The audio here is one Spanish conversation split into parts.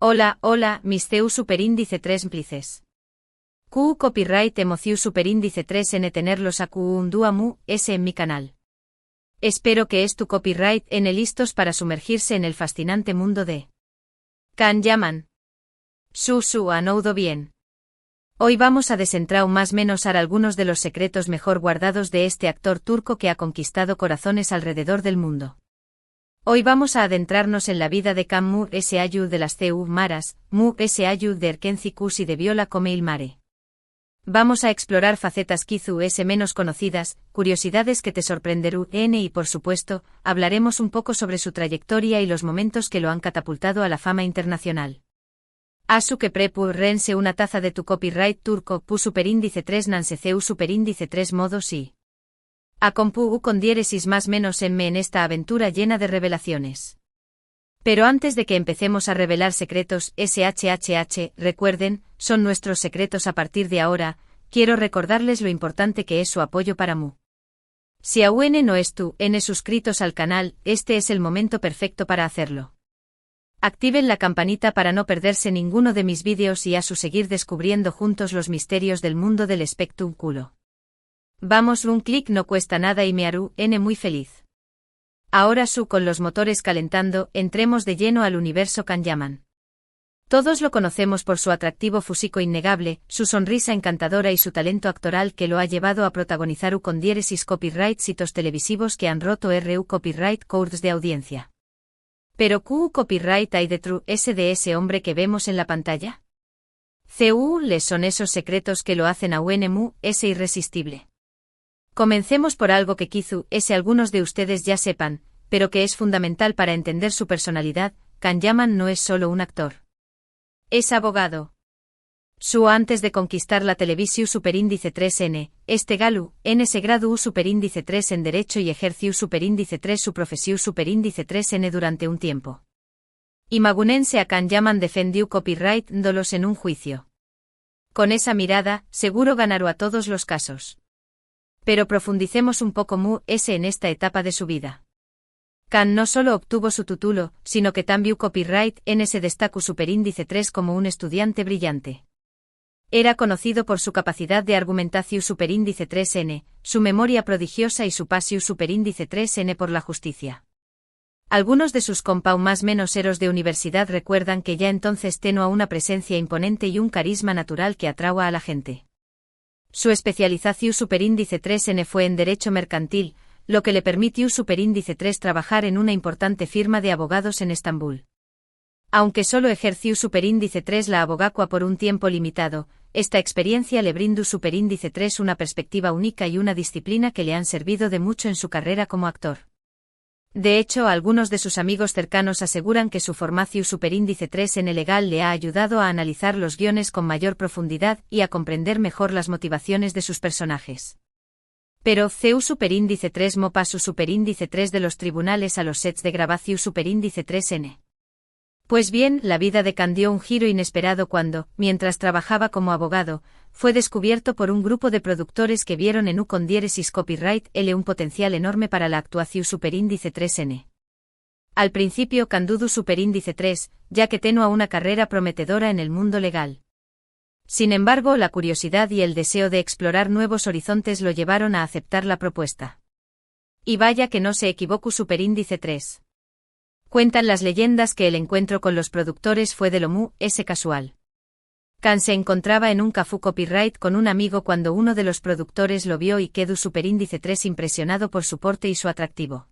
Hola, hola, mis CEU superíndice 3 plices. QU copyright emociu superíndice 3 n tenerlos a QU un duamu, s en mi canal. Espero que es tu copyright n listos para sumergirse en el fascinante mundo de Can Yaman. Su anoudo bien. Hoy vamos a desentrar más menos algunos de los secretos mejor guardados de este actor turco que ha conquistado corazones alrededor del mundo. Hoy vamos a adentrarnos en la vida de Can Mu Sayu de las CEU Maras, Mu Sayu de Erkenci Kusi de Viola come il mare. Vamos a explorar facetas Kizu menos conocidas, curiosidades que te sorprenderán y por supuesto, hablaremos un poco sobre su trayectoria y los momentos que lo han catapultado a la fama internacional. Asu que prepu rense una taza de tu copyright turco pu superíndice 3 nanseceu superíndice 3 modo si. A compu con diéresis más menos en esta aventura llena de revelaciones. Pero antes de que empecemos a revelar secretos, recuerden, son nuestros secretos a partir de ahora, quiero recordarles lo importante que es su apoyo para Mu. Si aún no es tú, suscritos al canal, este es el momento perfecto para hacerlo. Activen la campanita para no perderse ninguno de mis vídeos y a su seguir descubriendo juntos los misterios del mundo del Spectrum culo. Vamos, un clic no cuesta nada y me hará muy feliz. Ahora con los motores calentando, entremos de lleno al universo Can Yaman. Todos lo conocemos por su atractivo físico innegable, su sonrisa encantadora y su talento actoral que lo ha llevado a protagonizar con diéresis copyright hitos televisivos que han roto copyright codes de audiencia. Pero ¿qué copyright hay detrás de ese hombre que vemos en la pantalla? ¿Les son esos secretos que lo hacen a Mu irresistible? Comencemos por algo que quizá algunos de ustedes ya sepan, pero que es fundamental para entender su personalidad. Can Yaman no es solo un actor. Es abogado. Antes de conquistar la televisión superíndice 3 este galu, se graduó superíndice 3 en Derecho y ejerció superíndice 3 su profesión superíndice 3 durante un tiempo. Imagunense a Can Yaman defendió copyright dolos en un juicio. Con esa mirada, seguro ganará a todos los casos. Pero profundicemos un poco Mu en esta etapa de su vida. Can no solo obtuvo su título, sino que también copyright se destacó superíndice 3 como un estudiante brillante. Era conocido por su capacidad de argumentación superíndice 3 su memoria prodigiosa y su pasión superíndice 3 por la justicia. Algunos de sus compau más menos eros de universidad recuerdan que ya entonces tenía una presencia imponente y un carisma natural que atraía a la gente. Su especialización superíndice 3 fue en Derecho Mercantil, lo que le permitió superíndice 3 trabajar en una importante firma de abogados en Estambul. Aunque solo ejerció superíndice 3 la abogacua por un tiempo limitado, esta experiencia le brindó superíndice 3 una perspectiva única y una disciplina que le han servido de mucho en su carrera como actor. De hecho, algunos de sus amigos cercanos aseguran que su formación superíndice 3 en el legal le ha ayudado a analizar los guiones con mayor profundidad y a comprender mejor las motivaciones de sus personajes. Pero CEU superíndice 3 mopa su superíndice 3 de los tribunales a los sets de grabación superíndice 3 Pues bien, la vida de Can dio un giro inesperado cuando, mientras trabajaba como abogado, fue descubierto por un grupo de productores que vieron en con diéresis copyright un potencial enorme para la actuación superíndice 3 Al principio Can dudó superíndice 3, ya que tenía una carrera prometedora en el mundo legal. Sin embargo, la curiosidad y el deseo de explorar nuevos horizontes lo llevaron a aceptar la propuesta. Y vaya que no se equivocó superíndice 3. Cuentan las leyendas que el encuentro con los productores fue de lo Mu casual. Can se encontraba en un café copyright con un amigo cuando uno de los productores lo vio y quedó superíndice 3 impresionado por su porte y su atractivo.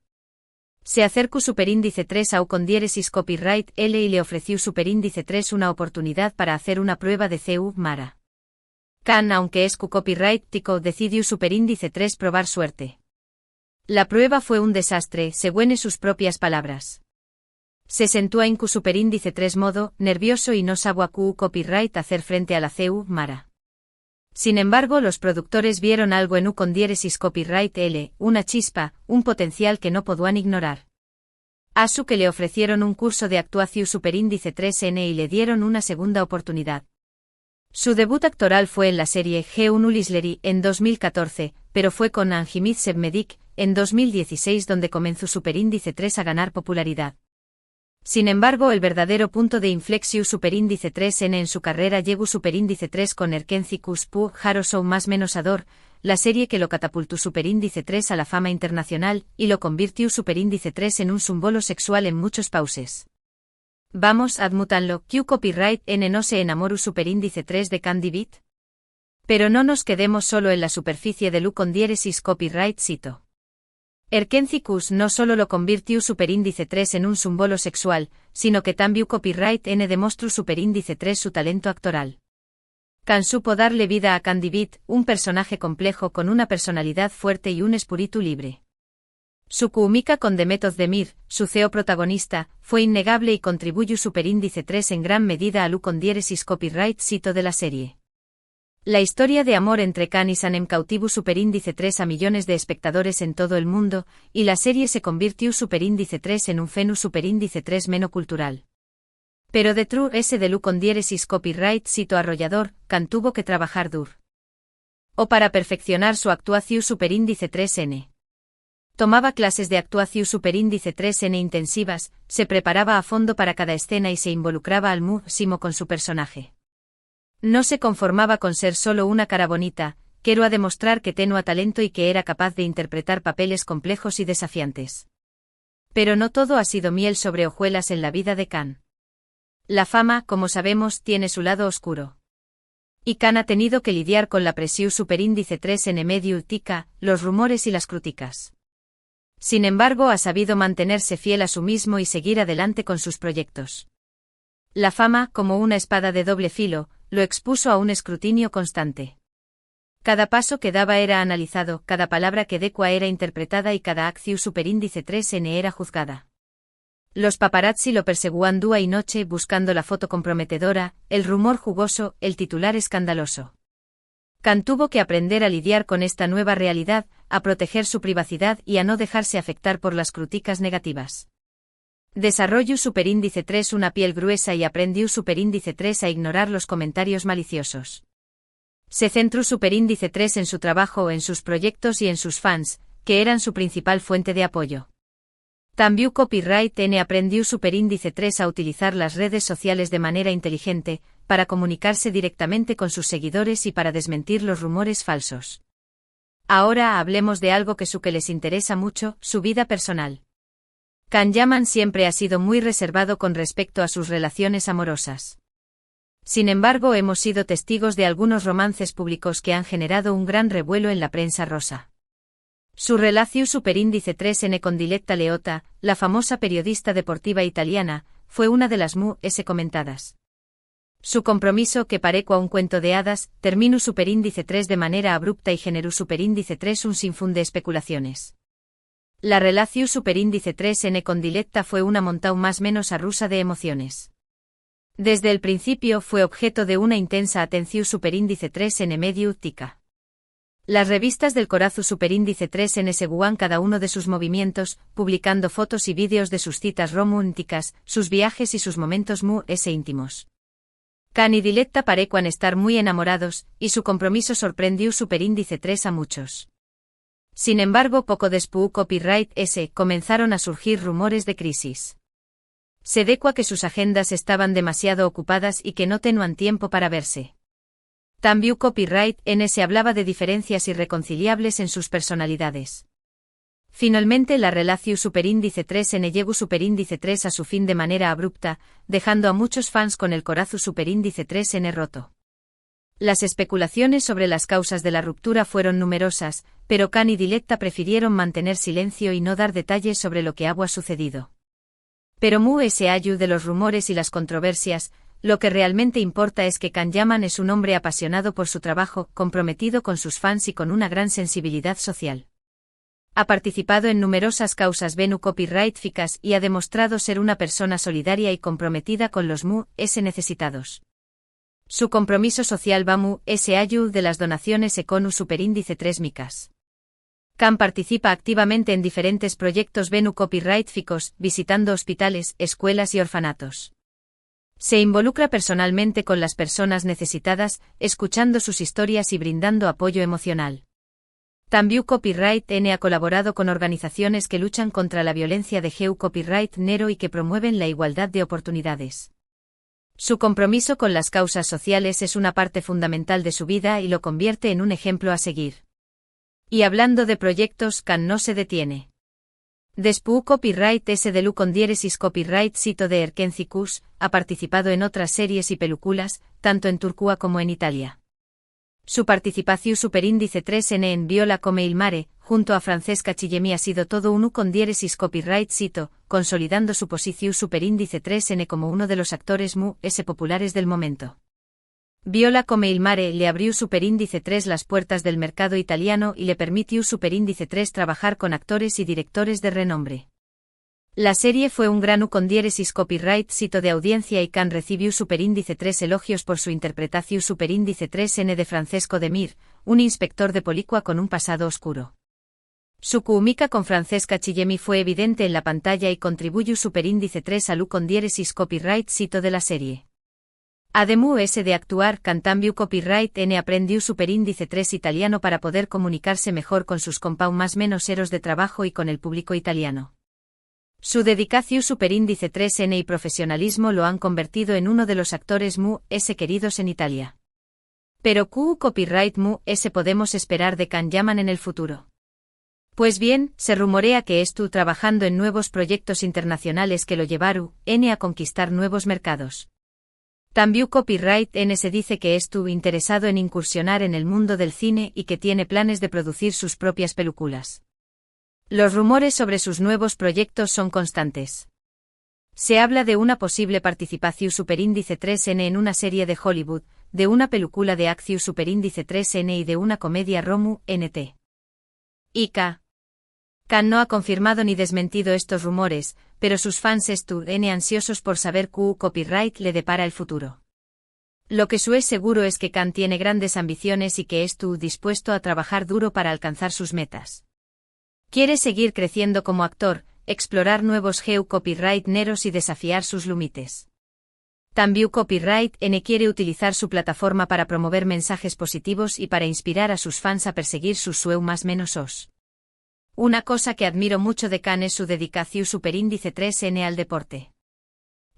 Se acercó superíndice 3 a con diéresis copyright y le ofreció superíndice 3 una oportunidad para hacer una prueba de CEU Mara. Can, aunque es copyright tico, decidió superíndice 3 probar suerte. La prueba fue un desastre, según sus propias palabras. Se sentó en superíndice 3 modo, nervioso y no sabía copyright hacer frente a la CEU Mara. Sin embargo, los productores vieron algo en con diéresis copyright una chispa, un potencial que no podían ignorar. Asu que le ofrecieron un curso de actuación superíndice 3 y le dieron una segunda oportunidad. Su debut actoral fue en la serie G1 Ulisleri en 2014, pero fue con Anjimid Sebmedik en 2016 donde comenzó superíndice 3 a ganar popularidad. Sin embargo, el verdadero punto de inflexión superíndice 3N en su carrera llegó superíndice 3 con Erkencicus Pu Harosou más menos Ador, la serie que lo catapultó superíndice 3 a la fama internacional y lo convirtió superíndice 3 en un símbolo sexual en muchos pauses. Vamos, admutanlo, Q copyright N no se enamoru superíndice 3 de Candy Beat. Pero no nos quedemos solo en la superficie de Lu con diéresis copyright cito. Erkencicus no solo lo convirtió superíndice 3 en un símbolo sexual, sino que también copyright N demostró superíndice 3 su talento actoral. Can supo darle vida a Candy Beat, un personaje complejo con una personalidad fuerte y un espíritu libre. Su química con Demet Özdemir, su CEO protagonista, fue innegable y contribuyó superíndice 3 en gran medida a Lu con diéresis copyright cito de la serie. La historia de amor entre Can y Sanem cautivó superíndice 3 a millones de espectadores en todo el mundo, y la serie se convirtió superíndice 3 en un fenómeno superíndice 3 menocultural. Pero detrás ese de Lu con diéresis copyright cito arrollador, Can tuvo que trabajar dur. O para perfeccionar su actuación superíndice 3N. Tomaba clases de actuación superíndice 3N intensivas, se preparaba a fondo para cada escena y se involucraba al máximo con su personaje. No se conformaba con ser solo una cara bonita, quiero a demostrar que tenía talento y que era capaz de interpretar papeles complejos y desafiantes. Pero no todo ha sido miel sobre hojuelas en la vida de Can. La fama, como sabemos, tiene su lado oscuro. Y Can ha tenido que lidiar con la presión superíndice 3 en medio tica, los rumores y las críticas. Sin embargo, ha sabido mantenerse fiel a sí mismo y seguir adelante con sus proyectos. La fama, como una espada de doble filo, lo expuso a un escrutinio constante. Cada paso que daba era analizado, cada palabra que decía era interpretada y cada acción superíndice 3N era juzgada. Los paparazzi lo perseguían día y noche buscando la foto comprometedora, el rumor jugoso, el titular escandaloso. Can tuvo que aprender a lidiar con esta nueva realidad, a proteger su privacidad y a no dejarse afectar por las críticas negativas. Desarrolló superíndice 3 una piel gruesa y aprendió superíndice 3 a ignorar los comentarios maliciosos. Se centró superíndice 3 en su trabajo, en sus proyectos y en sus fans, que eran su principal fuente de apoyo. También copyright N aprendió superíndice 3 a utilizar las redes sociales de manera inteligente, para comunicarse directamente con sus seguidores y para desmentir los rumores falsos. Ahora hablemos de algo que les interesa mucho, su vida personal. Can Yaman siempre ha sido muy reservado con respecto a sus relaciones amorosas. Sin embargo, hemos sido testigos de algunos romances públicos que han generado un gran revuelo en la prensa rosa. Su relación superíndice 3N con Diletta Leotta, la famosa periodista deportiva italiana, fue una de las más comentadas. Su compromiso, que parecía un cuento de hadas, terminó superíndice 3 de manera abrupta y generó superíndice 3 un sinfín de especulaciones. La relación superíndice 3N con Diletta fue una montaña más menos rusa de emociones. Desde el principio fue objeto de una intensa atención superíndice 3N medio tica. Las revistas del corazón superíndice 3N seguían cada uno de sus movimientos, publicando fotos y vídeos de sus citas románticas, sus viajes y sus momentos muy íntimos. Can y Diletta parecían estar muy enamorados, y su compromiso sorprendió superíndice 3 a muchos. Sin embargo, poco después copyright S comenzaron a surgir rumores de crisis. Se decía que sus agendas estaban demasiado ocupadas y que no tenían tiempo para verse. También copyright N se hablaba de diferencias irreconciliables en sus personalidades. Finalmente la relación superíndice 3N llegó superíndice 3 a su fin de manera abrupta, dejando a muchos fans con el corazón superíndice 3N roto. Las especulaciones sobre las causas de la ruptura fueron numerosas, pero Can y Diletta prefirieron mantener silencio y no dar detalles sobre lo que había sucedido. Pero se ayudó de los rumores y las controversias, lo que realmente importa es que Can Yaman es un hombre apasionado por su trabajo, comprometido con sus fans y con una gran sensibilidad social. Ha participado en numerosas causas Venu copyrightficas y ha demostrado ser una persona solidaria y comprometida con los necesitados. Su compromiso social va ayuda de las donaciones Econu superíndice 3 micas. Can participa activamente en diferentes proyectos Venu copyrightficos, visitando hospitales, escuelas y orfanatos. Se involucra personalmente con las personas necesitadas, escuchando sus historias y brindando apoyo emocional. También Copyright N ha colaborado con organizaciones que luchan contra la violencia de GEU Copyright Nero y que promueven la igualdad de oportunidades. Su compromiso con las causas sociales es una parte fundamental de su vida y lo convierte en un ejemplo a seguir. Y hablando de proyectos, Can no se detiene. Después Copyright S de Lu con diéresis Copyright Sito de Erkencicus, ha participado en otras series y películas, tanto en Turquía como en Italia. Su participación superíndice 3N en Viola come il mare, junto a Francesca Chillemi ha sido todo un con diéresis Copyright Sito, consolidando su posición superíndice 3N como uno de los actores S populares del momento. Viola come il mare le abrió superíndice 3 las puertas del mercado italiano y le permitió superíndice 3 trabajar con actores y directores de renombre. La serie fue un gran con diéresis Copyright Sito de audiencia y Can recibió superíndice 3 elogios por su interpretación superíndice 3N de Francesco De Mir, un inspector de policua con un pasado oscuro. Su química con Francesca Chillemi fue evidente en la pantalla y contribuyó superíndice 3 a Lu con diéresis Copyright Sito de la serie. Además de actuar, Can también Copyright N aprendió superíndice 3 italiano para poder comunicarse mejor con sus compañeros más menos eros de trabajo y con el público italiano. Su dedicación superíndice 3N y profesionalismo lo han convertido en uno de los actores S queridos en Italia. Pero ¿qué copyright S podemos esperar de Can Yaman en el futuro? Pues bien, se rumorea que estuvo trabajando en nuevos proyectos internacionales que lo llevaron a conquistar nuevos mercados. También Copyright N se dice que estuvo interesado en incursionar en el mundo del cine y que tiene planes de producir sus propias películas. Los rumores sobre sus nuevos proyectos son constantes. Se habla de una posible participación superíndice 3N en una serie de Hollywood, de una película de acción superíndice 3N y de una comedia Romu NT. Can no ha confirmado ni desmentido estos rumores, pero sus fans están ansiosos por saber qué copyright le depara el futuro. Lo que es seguro es que Can tiene grandes ambiciones y que está dispuesto a trabajar duro para alcanzar sus metas. Quiere seguir creciendo como actor, explorar nuevos GEU Copyright Neros y desafiar sus límites. También Copyright N quiere utilizar su plataforma para promover mensajes positivos y para inspirar a sus fans a perseguir sus sueños más menos os. Una cosa que admiro mucho de Can es su dedicación superíndice 3N al deporte.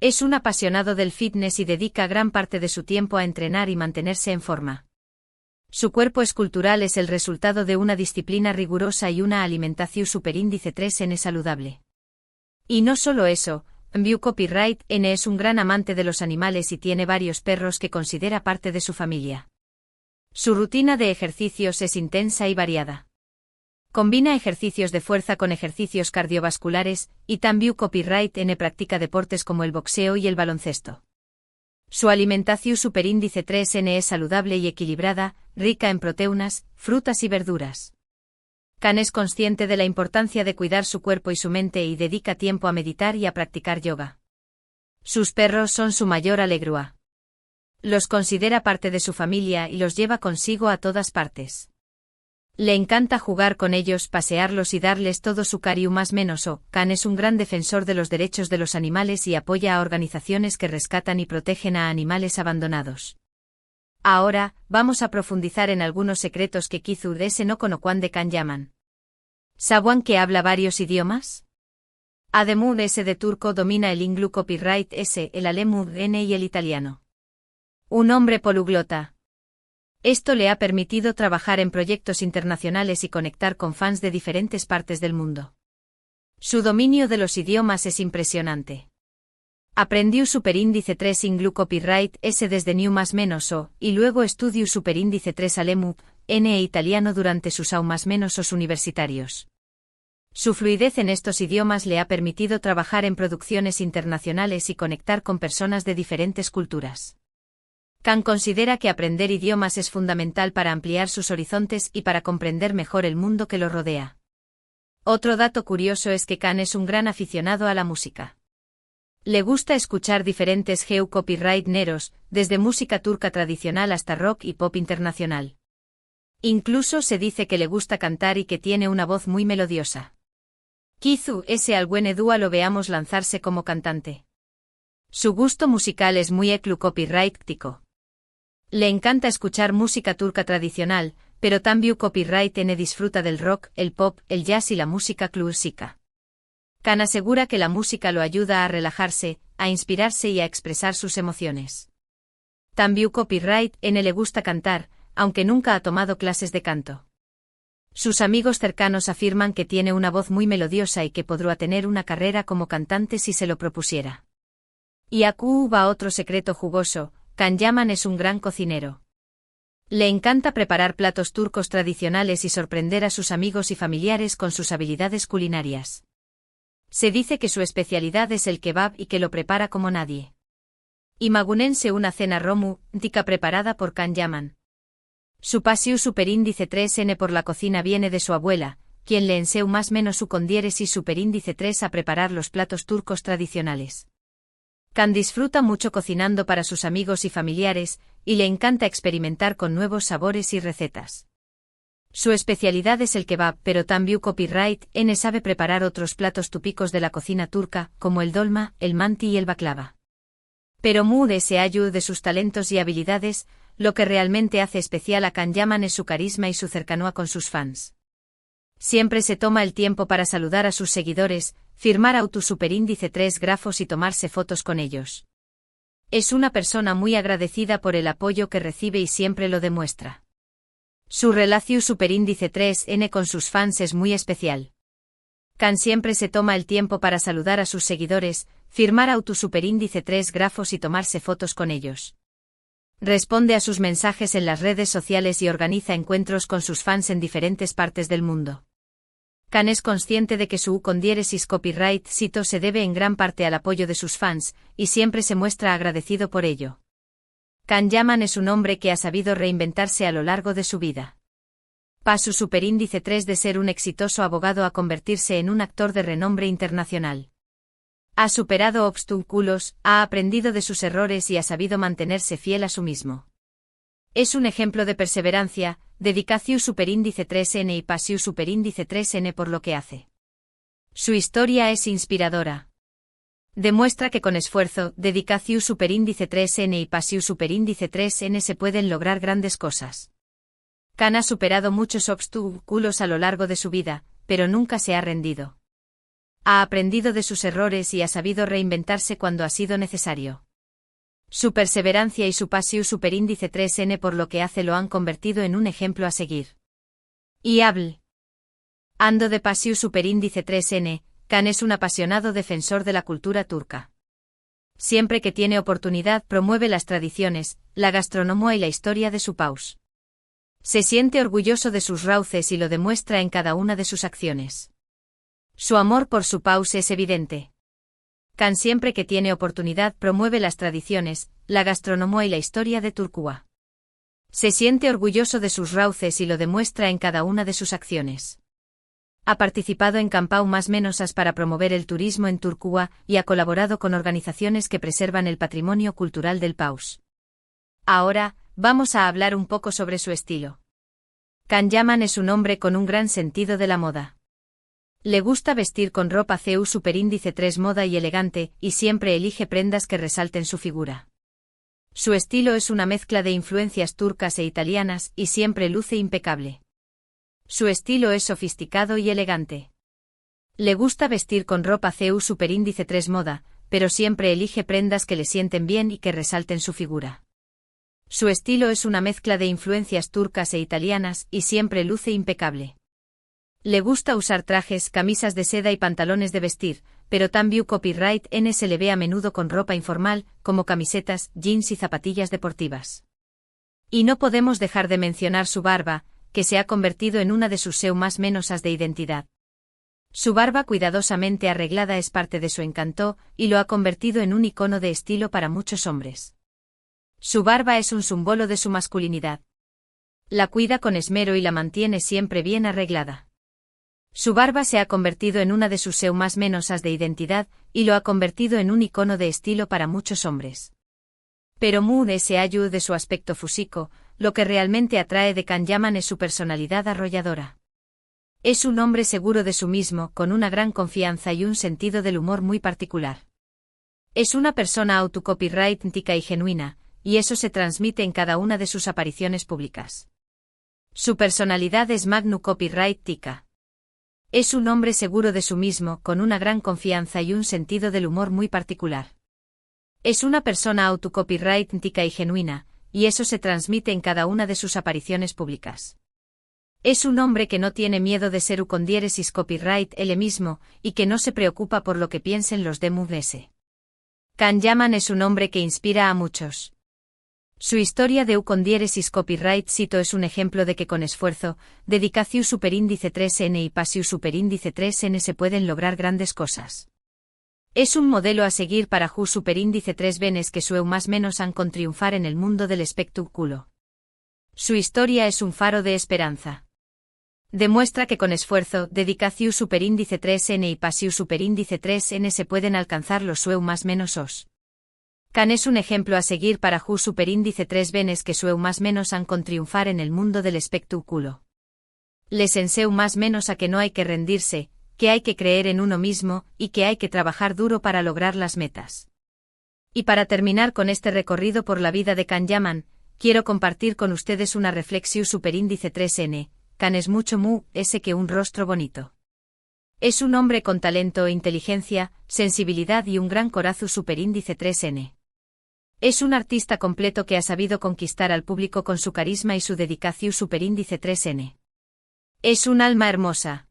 Es un apasionado del fitness y dedica gran parte de su tiempo a entrenar y mantenerse en forma. Su cuerpo escultural es el resultado de una disciplina rigurosa y una alimentación superíndice 3N saludable. Y no solo eso, View Copyright N es un gran amante de los animales y tiene varios perros que considera parte de su familia. Su rutina de ejercicios es intensa y variada. Combina ejercicios de fuerza con ejercicios cardiovasculares, y también Copyright N practica deportes como el boxeo y el baloncesto. Su alimentación superíndice 3N es saludable y equilibrada, rica en proteínas, frutas y verduras. Can es consciente de la importancia de cuidar su cuerpo y su mente y dedica tiempo a meditar y a practicar yoga. Sus perros son su mayor alegría. Los considera parte de su familia y los lleva consigo a todas partes. Le encanta jugar con ellos, pasearlos y darles todo su cariño más menos o. Can es un gran defensor de los derechos de los animales y apoya a organizaciones que rescatan y protegen a animales abandonados. Ahora, vamos a profundizar en algunos secretos que quizá no conozcan de Can Yaman. ¿Saben que habla varios idiomas? Además de turco domina el inglu Copyright S, el alemán N y el italiano. Un hombre poliglota. Esto le ha permitido trabajar en proyectos internacionales y conectar con fans de diferentes partes del mundo. Su dominio de los idiomas es impresionante. Aprendió superíndice 3 inglu Copyright S desde New más menos o, y luego estudió superíndice 3 alemán, N e italiano durante sus más menos os universitarios. Su fluidez en estos idiomas le ha permitido trabajar en producciones internacionales y conectar con personas de diferentes culturas. Can considera que aprender idiomas es fundamental para ampliar sus horizontes y para comprender mejor el mundo que lo rodea. Otro dato curioso es que Can es un gran aficionado a la música. Le gusta escuchar diferentes GEU Copyright Neros, desde música turca tradicional hasta rock y pop internacional. Incluso se dice que le gusta cantar y que tiene una voz muy melodiosa. Quizá algún día lo veamos lanzarse como cantante. Su gusto musical es muy eclu copyright tico. Le encanta escuchar música turca tradicional, pero también copyright N disfruta del rock, el pop, el jazz y la música clásica. Kan asegura que la música lo ayuda a relajarse, a inspirarse y a expresar sus emociones. También copyright N le gusta cantar, aunque nunca ha tomado clases de canto. Sus amigos cercanos afirman que tiene una voz muy melodiosa y que podría tener una carrera como cantante si se lo propusiera. Y aquí va otro secreto jugoso: Kan Yaman es un gran cocinero. Le encanta preparar platos turcos tradicionales y sorprender a sus amigos y familiares con sus habilidades culinarias. Se dice que su especialidad es el kebab y que lo prepara como nadie. Imagunense una cena romántica preparada por Kan Yaman. Su pasión superíndice 3N por la cocina viene de su abuela, quien le enseñó más o menos su condiéresis superíndice 3 a preparar los platos turcos tradicionales. Kan disfruta mucho cocinando para sus amigos y familiares, y le encanta experimentar con nuevos sabores y recetas. Su especialidad es el kebab, pero también copyright N sabe preparar otros platos típicos de la cocina turca, como el dolma, el manti y el baklava. Pero mude se ayuda de sus talentos y habilidades. Lo que realmente hace especial a Kan Yaman es su carisma y su cercanía con sus fans. Siempre se toma el tiempo para saludar a sus seguidores, firmar autos superíndice 3 grafos y tomarse fotos con ellos. Es una persona muy agradecida por el apoyo que recibe y siempre lo demuestra. Su relación superíndice 3N con sus fans es muy especial. Kan siempre se toma el tiempo para saludar a sus seguidores, firmar autos superíndice 3 grafos y tomarse fotos con ellos. Responde a sus mensajes en las redes sociales y organiza encuentros con sus fans en diferentes partes del mundo. Kan es consciente de que su condiéresis copyright cito se debe en gran parte al apoyo de sus fans, y siempre se muestra agradecido por ello. Kan Yaman es un hombre que ha sabido reinventarse a lo largo de su vida. Pasó superíndice 3 de ser un exitoso abogado a convertirse en un actor de renombre internacional. Ha superado obstáculos, ha aprendido de sus errores y ha sabido mantenerse fiel a sí mismo. Es un ejemplo de perseverancia, dedicación superíndice 3N y pasión superíndice 3N por lo que hace. Su historia es inspiradora. Demuestra que con esfuerzo, dedicación superíndice 3N y pasión superíndice 3N se pueden lograr grandes cosas. Kan ha superado muchos obstáculos a lo largo de su vida, pero nunca se ha rendido. Ha aprendido de sus errores y ha sabido reinventarse cuando ha sido necesario. Su perseverancia y su pasión superíndice 3N por lo que hace lo han convertido en un ejemplo a seguir. Y ando de pasión superíndice 3N, Kan es un apasionado defensor de la cultura turca. Siempre que tiene oportunidad promueve las tradiciones, la gastronomía y la historia de su país. Se siente orgulloso de sus raíces y lo demuestra en cada una de sus acciones. Su amor por su país es evidente. Kan siempre que tiene oportunidad promueve las tradiciones, la gastronomía y la historia de Turquía. Se siente orgulloso de sus raíces y lo demuestra en cada una de sus acciones. Ha participado en campañas más menosas para promover el turismo en Turquía y ha colaborado con organizaciones que preservan el patrimonio cultural del país. Ahora, vamos a hablar un poco sobre su estilo. Kan Yaman es un hombre con un gran sentido de la moda. Le gusta vestir con ropa CU superíndice 3 moda y elegante, y siempre elige prendas que resalten su figura. Su estilo es una mezcla de influencias turcas e italianas, y siempre luce impecable. Su estilo es sofisticado y elegante. Le gusta vestir con ropa CU superíndice 3 moda, pero siempre elige prendas que le sienten bien y que resalten su figura. Su estilo es una mezcla de influencias turcas e italianas, y siempre luce impecable. Le gusta usar trajes, camisas de seda y pantalones de vestir, pero también copyright N se le ve a menudo con ropa informal, como camisetas, jeans y zapatillas deportivas. Y no podemos dejar de mencionar su barba, que se ha convertido en una de sus más menosas de identidad. Su barba cuidadosamente arreglada es parte de su encanto, y lo ha convertido en un icono de estilo para muchos hombres. Su barba es un símbolo de su masculinidad. La cuida con esmero y la mantiene siempre bien arreglada. Su barba se ha convertido en una de sus más menosas de identidad, y lo ha convertido en un icono de estilo para muchos hombres. Pero mude se ayuda de su aspecto físico, lo que realmente atrae de Kan Yaman es su personalidad arrolladora. Es un hombre seguro de sí mismo, con una gran confianza y un sentido del humor muy particular. Es una persona autocopyrightica y genuina, y eso se transmite en cada una de sus apariciones públicas. Su personalidad es Magnu Copyright Tika. Es un hombre seguro de sí mismo, con una gran confianza y un sentido del humor muy particular. Es una persona auto-copyright Tika y genuina, y eso se transmite en cada una de sus apariciones públicas. Es un hombre que no tiene miedo de ser con diéresis copyright él mismo, y que no se preocupa por lo que piensen los demás. Can Yaman es un hombre que inspira a muchos. Su historia de con diéresis copyright cito es un ejemplo de que con esfuerzo, dedicación superíndice 3n y pasión superíndice 3n se pueden lograr grandes cosas. Es un modelo a seguir para Ju superíndice 3 venes que su más menos han con triunfar en el mundo del espectáculo. Su historia es un faro de esperanza. Demuestra que con esfuerzo, dedicación superíndice 3n y pasión superíndice 3n se pueden alcanzar los su más menos os. Can es un ejemplo a seguir para Ju superíndice 3 venes que su más menos han con triunfar en el mundo del espectáculo. Les enseu más menos a que no hay que rendirse, que hay que creer en uno mismo, y que hay que trabajar duro para lograr las metas. Y para terminar con este recorrido por la vida de Can Yaman, quiero compartir con ustedes una reflexión superíndice 3n. Can es mucho ese que un rostro bonito. Es un hombre con talento, inteligencia, sensibilidad y un gran corazón superíndice 3n. Es un artista completo que ha sabido conquistar al público con su carisma y su dedicación superíndice 3n. Es un alma hermosa.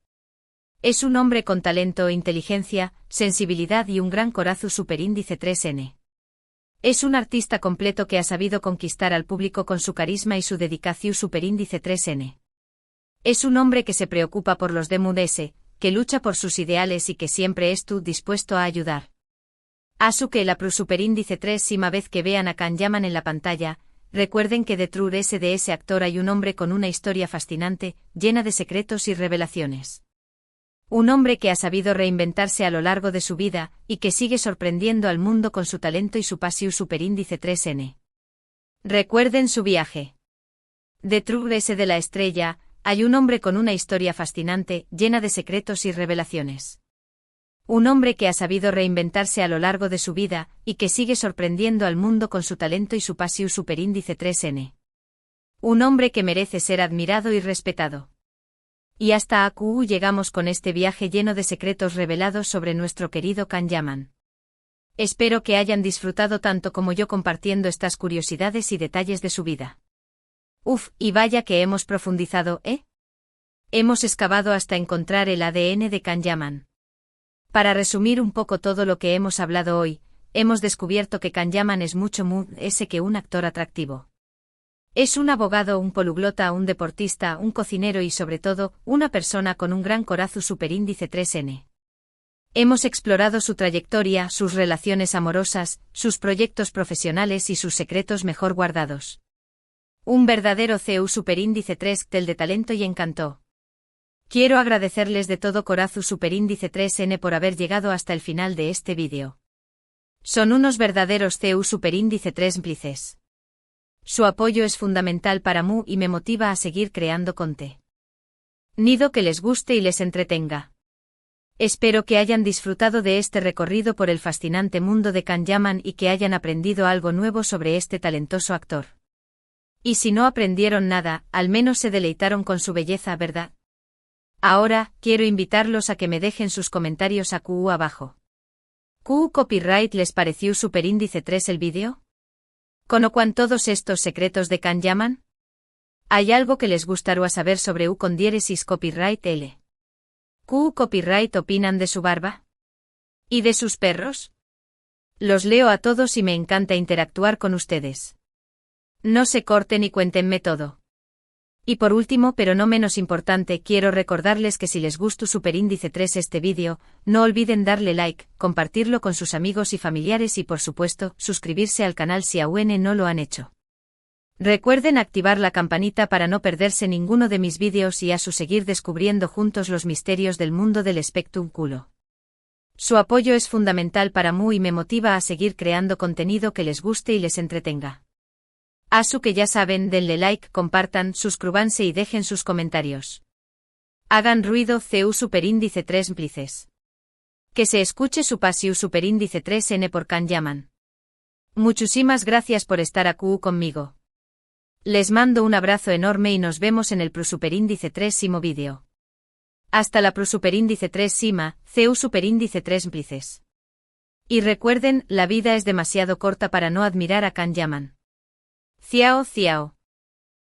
Es un hombre con talento, inteligencia, sensibilidad y un gran corazón superíndice 3n. Es un artista completo que ha sabido conquistar al público con su carisma y su dedicación superíndice 3n. Es un hombre que se preocupa por los demás, que lucha por sus ideales y que siempre dispuesto a ayudar. Asu que la superíndice 3 vez que vean a Can Yaman en la pantalla, recuerden que detrás de ese actor hay un hombre con una historia fascinante, llena de secretos y revelaciones. Un hombre que ha sabido reinventarse a lo largo de su vida, y que sigue sorprendiendo al mundo con su talento y su pasión superíndice 3n. Recuerden su viaje. Detrás de la estrella, hay un hombre con una historia fascinante, llena de secretos y revelaciones. Un hombre que ha sabido reinventarse a lo largo de su vida, y que sigue sorprendiendo al mundo con su talento y su pasión superíndice 3n. Un hombre que merece ser admirado y respetado. Y hasta aquí llegamos con este viaje lleno de secretos revelados sobre nuestro querido Can Yaman. Espero que hayan disfrutado tanto como yo compartiendo estas curiosidades y detalles de su vida. Y vaya que hemos profundizado, ¿eh? Hemos excavado hasta encontrar el ADN de Can Yaman. Para resumir un poco todo lo que hemos hablado hoy, hemos descubierto que Can Yaman es mucho ese que un actor atractivo. Es un abogado, un poliglota, un deportista, un cocinero y sobre todo, una persona con un gran corazón superíndice 3n. Hemos explorado su trayectoria, sus relaciones amorosas, sus proyectos profesionales y sus secretos mejor guardados. Un verdadero CEU superíndice 3 del de talento y encanto. Quiero agradecerles de todo corazón superíndice 3n por haber llegado hasta el final de este vídeo. Son unos verdaderos CEU superíndice 3 cómplices. Su apoyo es fundamental para mí y me motiva a seguir creando contenido que les guste y les entretenga. Espero que hayan disfrutado de este recorrido por el fascinante mundo de Can Yaman y que hayan aprendido algo nuevo sobre este talentoso actor. Y si no aprendieron nada, al menos se deleitaron con su belleza, ¿verdad? Ahora, quiero invitarlos a que me dejen sus comentarios abajo. ¿Copyright les pareció superíndice 3 el vídeo? ¿Conocen todos estos secretos de Can Yaman? ¿Hay algo que les gustaría saber sobre con diéresis copyright L? ¿Copyright opinan de su barba? ¿Y de sus perros? Los leo a todos y me encanta interactuar con ustedes. No se corten y cuéntenme todo. Y por último, pero no menos importante, quiero recordarles que si les gustó superíndice 3 este vídeo, no olviden darle like, compartirlo con sus amigos y familiares y por supuesto, suscribirse al canal si aún no lo han hecho. Recuerden activar la campanita para no perderse ninguno de mis vídeos y a seguir descubriendo juntos los misterios del mundo del espectáculo. Su apoyo es fundamental para mí y me motiva a seguir creando contenido que les guste y les entretenga. Que ya saben, denle like, compartan, suscríbanse y dejen sus comentarios. Hagan ruido CEU superíndice 3 cómplices. Que se escuche su pasión superíndice 3n por Can Yaman. Muchísimas gracias por estar aquí conmigo. Les mando un abrazo enorme y nos vemos en el Prosuperindice 3 vídeo. Hasta la Prosuperindice 3 Sima, CEU Superindice 3 Mplices. Y recuerden, la vida es demasiado corta para no admirar a Can Yaman. Ciao ciao.